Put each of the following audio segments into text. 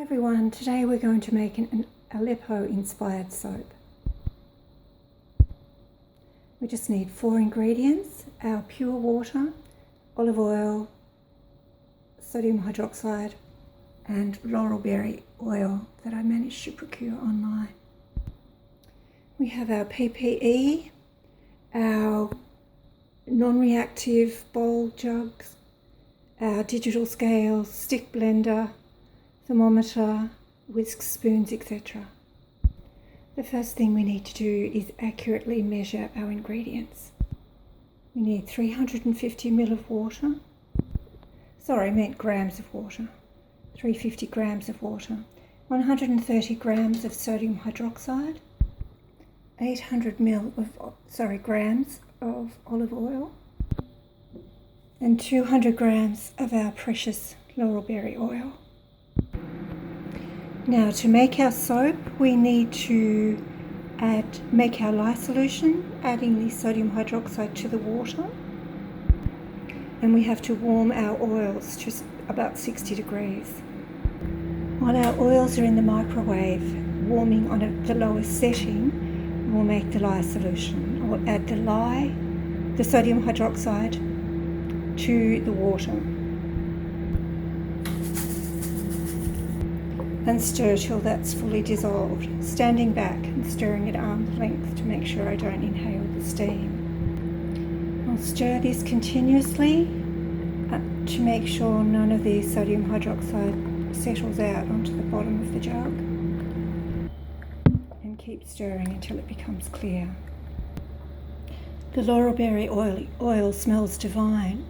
Everyone, today we're going to make an Aleppo inspired soap. We just need 4 ingredients: our pure water, olive oil, sodium hydroxide and laurel berry oil that I managed to procure online. We have our PPE, our non-reactive bowl jugs, our digital scales, stick blender, thermometer, whisk spoons, etc. The first thing we need to do is accurately measure our ingredients. We need 350 ml of water. Sorry, I meant grams of water. 350 grams of water, 130 grams of sodium hydroxide, 800 grams of olive oil, and 200 grams of our precious laurel berry oil. Now, to make our soap, we need to make our lye solution, adding the sodium hydroxide to the water. And we have to warm our oils to about 60 degrees. While our oils are in the microwave, warming on the lowest setting, we'll make the lye solution. We'll add the sodium hydroxide to the water. And stir till that's fully dissolved, standing back and stirring at arm's length to make sure I don't inhale the steam. I'll stir this continuously to make sure none of the sodium hydroxide settles out onto the bottom of the jug, and keep stirring until it becomes clear. The laurel berry oil smells divine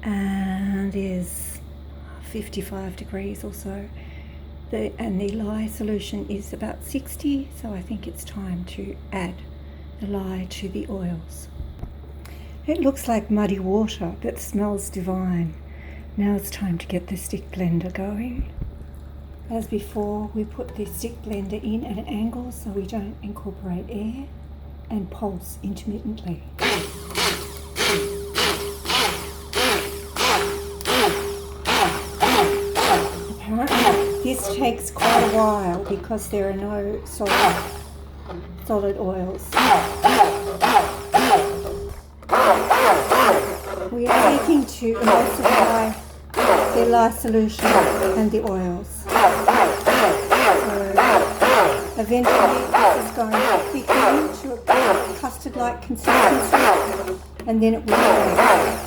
and is 55 degrees or so. And the lye solution is about 60, so I think it's time to add the lye to the oils. It looks like muddy water but smells divine. Now it's time to get the stick blender going. As before, we put the stick blender in at an angle so we don't incorporate air, and pulse intermittently. This takes quite a while because there are no solid oils. We are seeking to emulsify the lye solution and the oils. So eventually this is going to thicken to a custard-like consistency, and then it will go.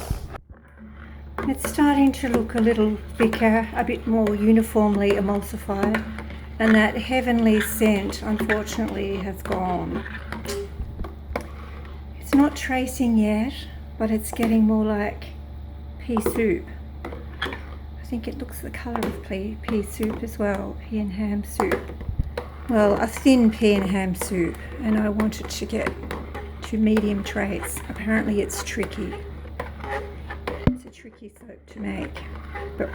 It's starting to look a little thicker, a bit more uniformly emulsified, and that heavenly scent unfortunately has gone. It's not tracing yet, but it's getting more like pea soup. I think it looks the colour of pea soup as well, pea and ham soup. Well, a thin pea and ham soup, and I want it to get to medium trace. Apparently it's tricky. Tricky soap to make, but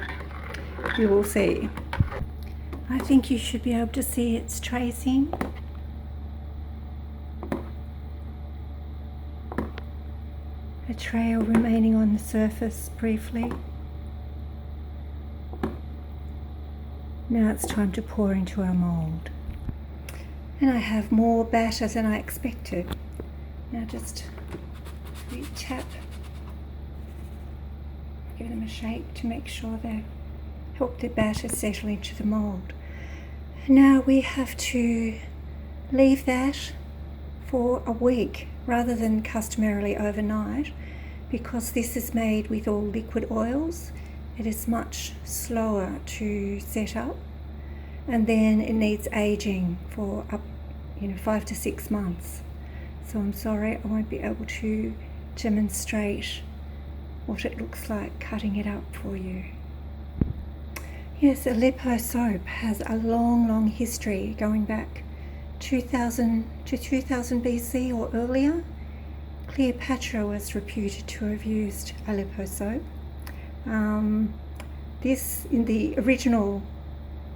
you will see. I think you should be able to see it's tracing. A trail remaining on the surface briefly. Now it's time to pour into our mould. And I have more batter than I expected. Now just tap. Give them a shake to make sure they help the batter settle into the mould. Now we have to leave that for a week rather than customarily overnight, because this is made with all liquid oils. It is much slower to set up, and then it needs aging for 5 to 6 months. So I'm sorry I won't be able to demonstrate what it looks like cutting it up for you. Yes, Aleppo soap has a long history going back 2000 BC or earlier. Cleopatra was reputed to have used Aleppo soap. The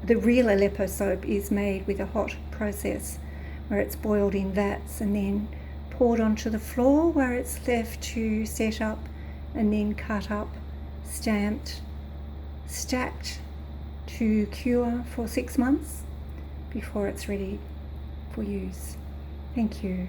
real Aleppo soap is made with a hot process where it's boiled in vats and then poured onto the floor, where it's left to set up and then cut up, stamped, stacked to cure for 6 months before it's ready for use. Thank you.